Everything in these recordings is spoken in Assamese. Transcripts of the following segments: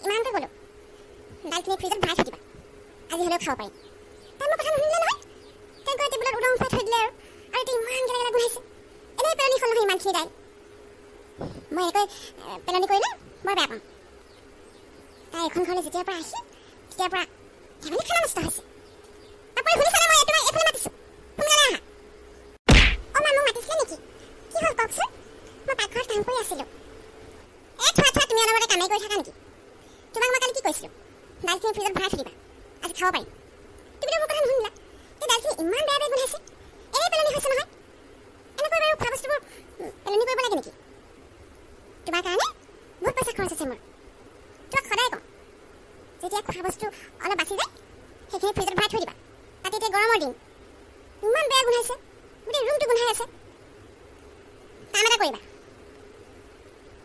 ইমানকৈ ক'লো দাইলখিনি ফ্ৰিজত ভৰাই থৈ দিবা আজি হ'লেও খাব পাৰিম তাই মোৰ কথা নুশুনিলে নহয় তাই গৈ টেবুলত উদং খুৱাই থৈ দিলে আৰু এতিয়া ইমান গেলা গেলা গোন্ধাইছে এনেই পেলনি হ'ল নহয় ইমানখিনি দাইল মই এনেকৈ পেলনি কৰিলে বৰ বেয়া পাওঁ তাই এখন ঘৰলৈ যেতিয়াৰ পৰা আহিছে তেতিয়াৰ পৰা ধেমালি খানা নষ্ট হৈছে আপুনি শুনিছেনে মই তোমাক এইফালে মাতিছোঁ সোনকালে আহা অ' মা মোক মাতিছিলে নেকি কি হ'ল কওকচোন মই পাকঘৰত কাম কৰি আছিলোঁ থোৱা তুমি অলপতে কামেই কৰি থাকা নেকি তোমাক মই কালি কি কৈছিলোঁ দাইলখিনি ফ্ৰিজত ভৰাই থৈ দিবা আজি খাব পাৰিম তুমিতো মোৰ কথা নুশুনিলা এই দাইলখিনি ইমান বেয়া বেয়া গোন্ধাইছে এনেই পেলনি হৈছে নহয় এনেকৈ বাৰু খোৱা বস্তুবোৰ পেলনি কৰিব লাগে নেকি তোমাৰ কাৰণে বহুত পইচা খৰচ আছে মোৰ তোমাক সদায় কওঁ যেতিয়া খোৱা বস্তু অলপ বাচি যায় সেইখিনি ফ্ৰিজত ভৰাই থৈ দিবা তাতে এতিয়া গৰমৰ দিন ইমান বেয়া গোন্ধাইছে গোটেই ৰুমটো গোন্ধাই আছে কাম এটা কৰিবা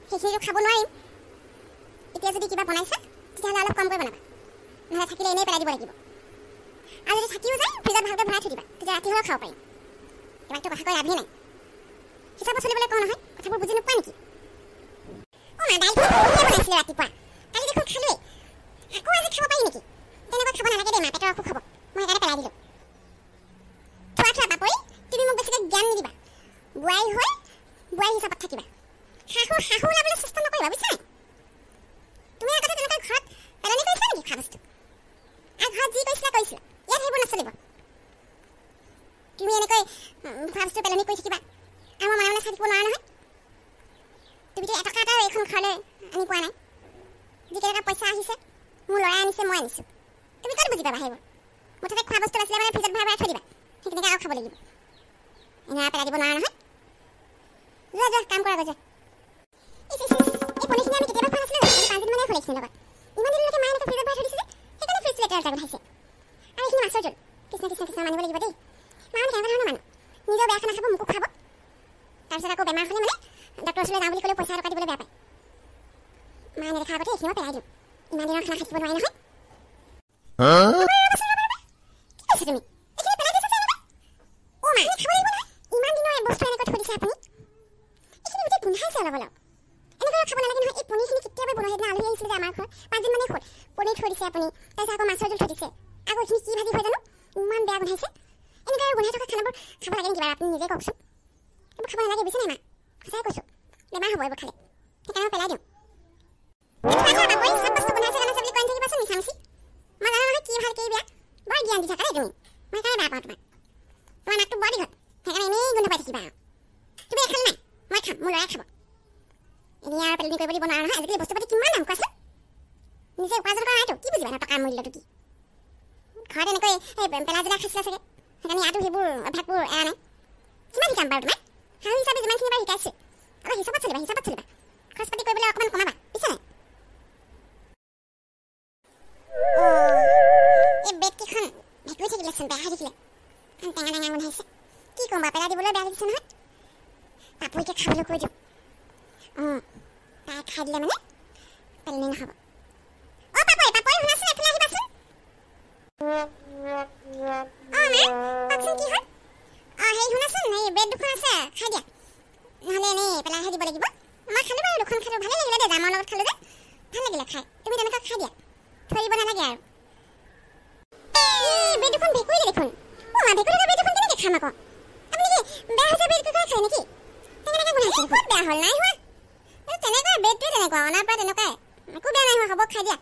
সেইখিনিতো খাব নোৱাৰিম এতিয়া যদি কিবা বনাইছা তেতিয়াহ'লে অলপ কমকৈ বনাবা নহ'লে থাকিলে এনেই পেলাই দিব লাগিব আৰু যদি থাকিও যায় ফ্ৰিজত ভালকৈ ভৰাই থৈ দিবা তেতিয়া ৰাতি হ'লেও খাব পাৰিম তোমাকতো কথা কৈ লাভেই নাই হিচাপত চলিবলৈ কওঁ নহয় কথাবোৰ বুজি নোপোৱা নেকি অ' মা দাইলখিনি বঢ়িয়া বনাইছিলে ৰাতিপুৱা কালি দেখোন খালোৱেই আকৌ আজি খাব পাৰি নেকি তেনেকৈ খাব নালাগে দেই মা পেটৰ অসুখ হ'ব মই সেইকাৰণে পেলাই দিলোঁ থোৱা বাপৰি তুমি মোক বেছিকৈ জ্ঞান নিদিবা বোৱাৰী হৈ বোৱাৰী হিচাপত থাকিবা শাহু ওলাবলৈ চেষ্টা নকৰিবা বুজিছা নাই তুমি আগতে তেনেকৈ ঘৰত পেলনি কৰিছিলা নেকি খোৱা বস্তু আৰু ঘৰত যি কৰিছিলা ইয়াত সেইবোৰ নচলিব তুমি এনেকৈ খোৱা বস্তু পেলনি কৰি থাকিবা আৰু মই মনে মনে চাই থাকিব নোৱাৰা নহয় তুমিতো এটকা এটাও এইখন ঘৰলৈ আনি পোৱা নাই যিকেইটকা পইচা আহিছে মোৰ ল'ৰাই আনিছে মই আনিছোঁ তুমি ক'ত বুজি পাবা সেইবোৰ মুঠতে খোৱা বস্তু আছিলে মানে ফ্ৰিজত ভৰাই থৈ দিবা সেইখিনিকে আৰু খাব লাগিব এনেকৈ পেলাই দিব নোৱাৰা নহয় যোৱা কাম কৰা গৈ এই পনীৰখিনি আমি কেতিয়াবা খোৱা নাছিলোঁ 5 দিন মানে হ'ল এইখিনিৰ লগত ইমান দিনলৈকে মায়ে এনেকৈ ফ্ৰিজত ভৰাই থৈ দিছে যে সেইকাৰণে ফ্ৰিজটো লেতেৰা গোন্ধাইছে আৰু এইখিনি মাছৰ জোল কৃষ্ণ মানিব লাগিব দেই মা মানে কেনেকুৱা ধৰণৰ মানুহ নিজেও বেয়া খানা খাব মোকো খুৱাব তাৰপিছত আকৌ বেমাৰ হ'লে মানে ডক্টৰৰ ওচৰলৈ যাওঁ বুলি ক'লেও পইচা টকা দিবলৈ বেয়া পায় মা নেদেখা আগতে এইখিনিও পেলাই দিওঁ ইমান দিনৰ খানা খাই থাকিব নোৱাৰি নহয় কি কৈছে তুমি এইখিনি পেলাই দিছা এনেকুৱা অ' মা খাব লাগিব নহয় ইমান দিনৰ বস্তু এনেকৈ থৈ দিছে আপুনি এইখিনি গোটেই গোন্ধাইছে অলপ অলপ এনেকৈ খাব নালাগে নহয় এই পনীৰখিনি কেতিয়াবা বনোৱা সেইদিনা আলহী আহিছিলে যে আমাৰ ঘৰত 5 দিন মানে হ'ল পনীৰ থৈ দিছে আপুনি তাৰপিছত আকৌ মাছৰ জোল থৈ দিছে আকৌ এইখিনি কি ভাজি হয় জানো ইমান বেয়া গোন্ধাইছে এনেকৈ আৰু গোন্ধাই থকা খানাবোৰ খাব লাগে নেকি বাৰু আপুনি নিজে কওকচোন এইবোৰ খাব নালাগে বুজিছে নাই মা সঁচাই কৈছোঁ বেমাৰ হ'ব এইবোৰ খালে সেইকাৰণে মই পেলাই দিওঁ চব বস্তু গোন্ধাইছে বুলি কৈ থাকিবাচোন মিছামিছি মই জানো নহয় কি ভাল কি বেয়া বৰ জ্ঞান দি থাকা দেই তুমি মই সেইকাৰণে বেয়া পাওঁ তোমাৰ নাকটো বৰ দীঘল সেইকাৰণে এনেই গোন্ধ পাই থাকিবা আৰু তুমি এখাল নাই মই খাম মোৰ ল'ৰাই খাব এনেই আৰু পেলনি কৰিব দিব নোৱাৰা নহয় আজিকালি বস্তু পাতি কিমান দাম কোৱাচোন নিজে উপাৰ্জন কৰা নাইতো কি বুজিবা ন টকাৰ মূল্যটো কি ঘৰত এনেকৈ পেলাই জেলা খাইছিলা চাগে সেইকাৰণে ইয়াতো সেইবোৰ অভ্যাসবোৰ এৰা নাই কিমান শিকাম বাৰু তোমাক শাহু হিচাপে যিমানখিনি বাৰু শিকাইছে অলপ হিচাপত চলিবা খৰচ পাতি কৰিবলৈ অকণমান কমাবা বুজিছা নাই এই বেডকেইখন ভেকুৰি থাকিলেচোন বেয়া হৈ থাকিলে টেঙা গোন্ধাইছে কি ক'ম বাৰু পেলাই দিবলৈ বেয়া লাগিছে নহয় পাপৰিকে খাবলৈ কৈ দিওঁ তাই খাই দিলে মানে পেলনি নহ'ব অ' পাপৰি শুনাচোন এফালে আহিবাচোন মা কওকচোন কি হ'ল হেৰি শুনাচোন এই ব্ৰেড দুখন আছে খাই দিয়া নহ'লে এনেই পেলাইহে দিব লাগিব মই খালোঁ বাৰু দুখন খালোঁ ভালে লাগিলে দেই জামৰ লগত খালোঁ যে ভাল লাগিলে খাই তুমি তেনেকৈ খাই দিয়া থৈ দিব নালাগে আৰু ব্ৰেড দুখন ভেকুৰিলে দেখোন মা ভেকুৰি ব্ৰেড দুখন কেনেকৈ খাম আকৌ আপুনি কি বেয়া হৈছে ব্ৰেড দুখন খায় নেকি কেনেকৈ গোন্ধাইছে বহুত বেয়া হ'ল নাই হোৱা তেনেকুৱা ব্ৰেডটোৱে তেনেকুৱা অনাৰ পৰা তেনেকুৱাই একো বেয়া নাই হোৱা হ'ব খাই দিয়া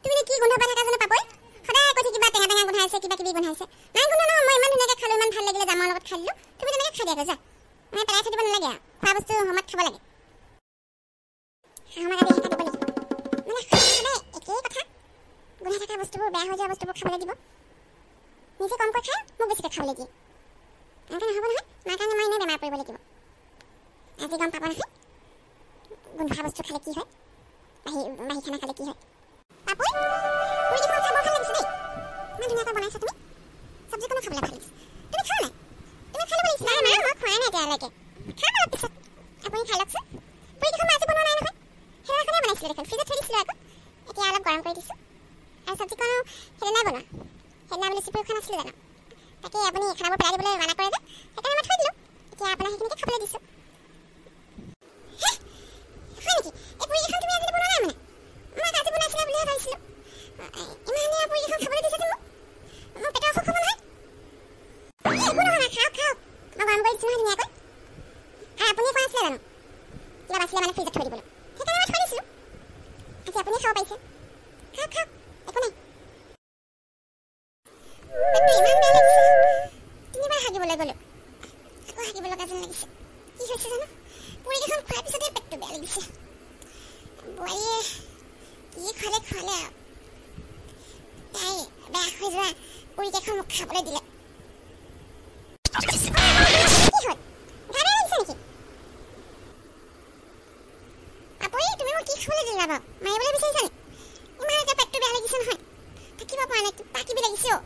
তুমি কি গোন্ধ পাই থাকা জানো পাপৰি সদায় কৈ থাকিবা টেঙা গোন্ধাইছে কিবা কিবি গোন্ধাইছে নাই গোন্ধ নহয় মই ইমান ধুনীয়াকৈ খালোঁ ইমান ভাল লাগিলে জামৰ লগত খাই দিলোঁ তুমি তেনেকৈ খাই দিয়া যা মানে পেলাই থৈ দিব নালাগে আৰু খোৱা বস্তু সময়ত খাব লাগে আমাক আজি শিকাই দিব লাগিব মানে সদায় একেই কথা গোন্ধাই থকা বস্তুবোৰ বেয়া হৈ যোৱা বস্তুবোৰ খাবলৈ দিব নিজে কমকৈ খাই মোক বেছিকৈ খাবলৈ দিয়ে এনেকৈ নহ'ব নহয় মাৰ কাৰণে মই এনেই বেমাৰ পৰিব লাগিব আজি গম পাব নহয় গোন্ধোৱা বস্তু খালে কি হয় বাহি খানা খালে কি হয় পাপৰি পুৰিকেইখন খাই বৰ ভাল লাগিছে দেই ইমান ধুনীয়াকৈ বনাইছা তুমি চব্জিখনো খাবলৈ ভাল লাগিছে তুমি খাও নাই তুমি খাই ল'ব লাগিছিলে মা মই খোৱাই নাই এতিয়ালৈকে খাম অলপ পিছত আপুনি খাই লওকচোন পুৰিকেইখন মই আজি বনোৱা নাই নহয় সেইদিনাখনেই বনাইছিলোঁ দেখোন ফ্ৰিজত থৈ দিছিলোঁ আকৌ এতিয়া অলপ গৰম কৰি দিছোঁ আৰু চব্জিখনো সেইদিনাই বনোৱা সেইদিনা বুলি চিপুৰিখন আছিলে জানো তাকে আপুনি খানাবোৰ পেলাই দিবলৈ মানা কৰে যে সেইকাৰণে মই থৈ দিলোঁ এতিয়া আপোনাক সেইখিনিকে খাবলৈ দিছোঁ হয় নেকি এই পুৰিকেইখন তুমি আজি বনোৱা নাই মানে মই আজি বনাইছিলা বুলিহে আছিলে মানে ফ্ৰিজত থৈ দিবলৈ সেইকাৰণে মই থৈ দিছিলোঁ আজি আপুনি খাব পাৰিছে খাওক খাওক একো নাই পেটটো ইমান বেয়া লাগিছে তিনিবাৰ হাগিবলৈ গ'লো আকৌ হাগিব লগা যেন লাগিছে কি হৈছে জানো পুৰিকেইখন খোৱাৰ পিছতে পেটটো বেয়া লাগিছে বোৱাৰীয়ে কি খোৱালে আৰু তাই বেয়া হৈ যোৱা পুৰিকেইখন মোক খাবলৈ দিলে কি হ'ল গা বেয়া লাগিছে নেকি আপুনি তুমি মোক কি খাবলৈ দিলা বাৰু মাৰিবলৈ বিচাৰিছা নি ইমান এতিয়া পেটটো বেয়া লাগিছে নহয় থাকিব পৰা নাই কিবা কিবি লাগিছে অ'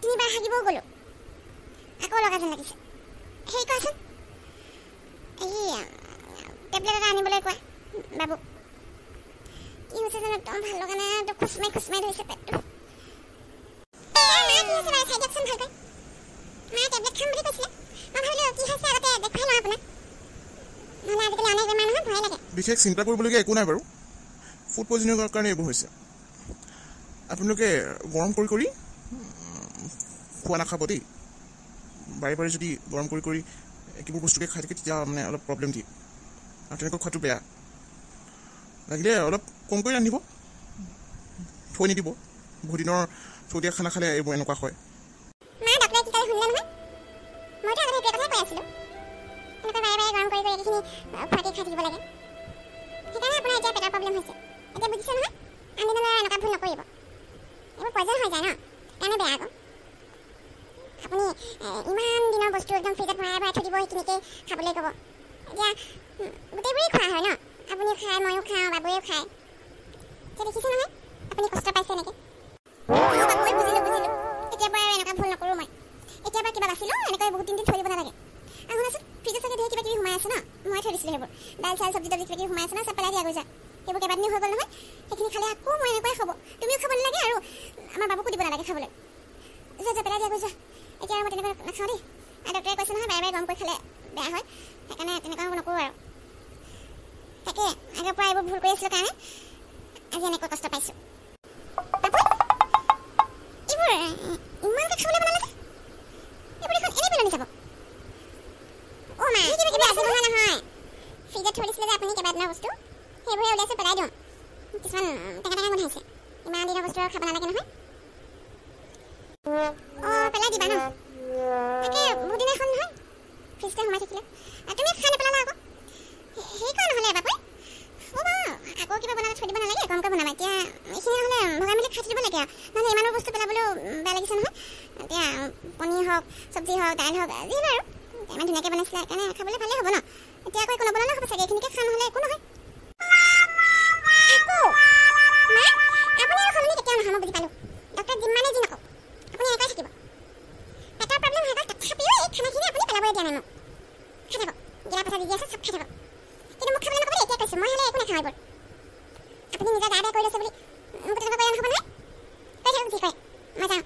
তিনিবাৰ হাগিবও গ'লো আকৌ লগা যেন লাগিছে সেই কোৱাচোন এই টেবলেট এটা আনিবলৈ কোৱা বাবু কি হৈছে জানো একদম ভাল লগা নাই একদম খুচমাই ধৰিছে পেটটো কি হৈছে বাৰু চাই দিয়কচোন ভালকৈ মায়ে টেবলেট খাম বুলি কৈছিলে মই ভাবিলোঁ কি হৈছে আগতে দেখুৱাই লওঁ আপোনাক নহ'লে আজিকালি অনেক বেমাৰ নহয় ভয় লাগে বিশেষ চিন্তা কৰিবলগীয়া একো নাই বাৰু ফুড পয়জনিঙৰ কাৰণে এইবোৰ হৈছে আপোনালোকে গৰম কৰি খোৱা নাখাব দেই বাৰে বাৰে যদি গৰম কৰি একেবোৰ বস্তুকে খাই থাকে তেতিয়া মানে অলপ প্ৰব্লেম দিয়ে আৰু তেনেকৈ খোৱাটো বেয়া লাগিলে অলপ কমকৈ ৰান্ধিব থৈ নিদিব বহুত দিনৰ থৈ দিয়া খানা খালে এইবোৰ এনেকুৱা হয় মা ডক্টৰে কি ক'লে শুনিলে নহয় মইতো আগতে এইটো কথাই কৈ আছিলোঁ এনেকৈ বাৰে বাৰে গৰম কৰি এইখিনি খোৱাকে খাই থাকিব লাগে সেইকাৰণে আপোনাৰ এতিয়া পেটৰ প্ৰব্লেম হৈছে এতিয়া বুজিছে নহয় আনদিনলৈ এনেকুৱা ভুল নকৰিব এইবোৰ পয়জন হৈ যায় ন কাৰণে বেয়া আকৌ আপুনি ইমান দিনৰ বস্তু একদম ফ্ৰিজত ভৰাই থৈ দিব সেইখিনিকে খাবলৈ ক'ব এতিয়া গোটেইবোৰেই খোৱা হয় ন আপুনিও খায় ময়ো খাওঁ বাবুৱেও খায় এতিয়া দেখিছে নহয় আপুনি কষ্ট পাইছে এনেকৈ বাবুৱে বুজিলোঁ এতিয়াৰ পৰা আৰু এনেকুৱা ভুল নকৰোঁ মই এতিয়াৰ পৰা কিবা বাচিলোঁ এনেকৈ বহুত দিন থৈ দিব নালাগে আৰু শুনাচোন ফ্ৰিজত চাগে ধেৰ কিবা কিবি সোমাই আছে ন মই থৈ দিছিলোঁ সেইবোৰ দাইল চাইল চব্জি তব্জি কিবা কিবি সোমাই আছে ন চব পেলাই দিয়া গৈ যা সেইবোৰ কেইবাদিনো হৈ গ'ল নহয় সেইখিনি খালে আকৌ মই এনেকুৱাই খাব তুমিও খাব নালাগে আৰু আমাৰ বাবুকো দিব নালাগে খাবলৈ যা পেলাই দিয়া গৈ যা এতিয়া আৰু মই তেনেকৈ নাখাওঁ দেই আৰু ডক্টৰে কৈছে নহয় বাৰে বাৰে গৰম কৰি খালে বেয়া হয় সেইকাৰণে তেনেকুৱা নকৰোঁ আৰু তাকে আগৰ পৰা এইবোৰ ভুল কৰি আছিলোঁ কাৰণে আজি এনেকৈ কষ্ট পাইছোঁ এইবোৰ ইমানকৈ খাবলৈ বনালে এইবোৰ দেখোন এনেই পেলনি যাব অ' মা কিবা কিবি আছে নহয় ফ্ৰিজত থৈ দিছিলে যে আপুনি কেইবাদিনৰ বস্তু সেইবোৰে উলিয়াইছোঁ পেলাই দিওঁ কিছুমান টেঙা গোন্ধাইছে ইমান দিনৰ বস্তু আৰু খাব নালাগে নহয় অঁ পেলাই দিবা ন তাকে বহুত দিন এখন নহয় ফ্ৰিজতে সোমাই থাকিলে তুমি খাই নেপেলালা আকৌ সেই কৰা নহ'লে বাপুৱে হ'ব আকৌ কিবা বনালে থৈ দিব নালাগে গৰমকৈ বনাবা এতিয়া এইখিনি নহ'লে ভগাই মেলি খাই দিব লাগে আৰু নহ'লে ইমানৰ বস্তু পেলাবলৈও বেয়া লাগিছে নহয় এতিয়া পনীৰ হওক চব্জি হওক দাইল হওক যিহেতু আৰু ইমান ধুনীয়াকৈ বনাইছিলে সেইকাৰণে খাবলৈ ভালেই হ'ব ন এতিয়া আকৌ একো নবনালে হ'ব চাগে এইখিনিকে খোৱা নহ'লে একো নহয় আকৌ মা আপুনি আৰু সলনি কেতিয়াও নহয় মই বুজি পালোঁ ডক্টৰে যিমানেই যি নকওক আপুনি এনেকৈ থাকিব পেটৰ প্ৰব্লেম হৈ গ'ল তথাপিও এই খানাখিনি আপুনি পেলাবলৈ দিয়া নাই মোক খাই থাকক গিলা পইচা দি আছে চব খাই থাকক কিন্তু মোক খাবলৈ নক'ব এতিয়া কৈছোঁ মই হ'লে একো নাখাওঁ এইবোৰ আপুনি নিজৰ গা বেয়া কৰি লৈছে বুলি মোক তেনেকুৱা কৰি নহ'ব নহয় কৈ থাকক যি কৰে মই যাওঁ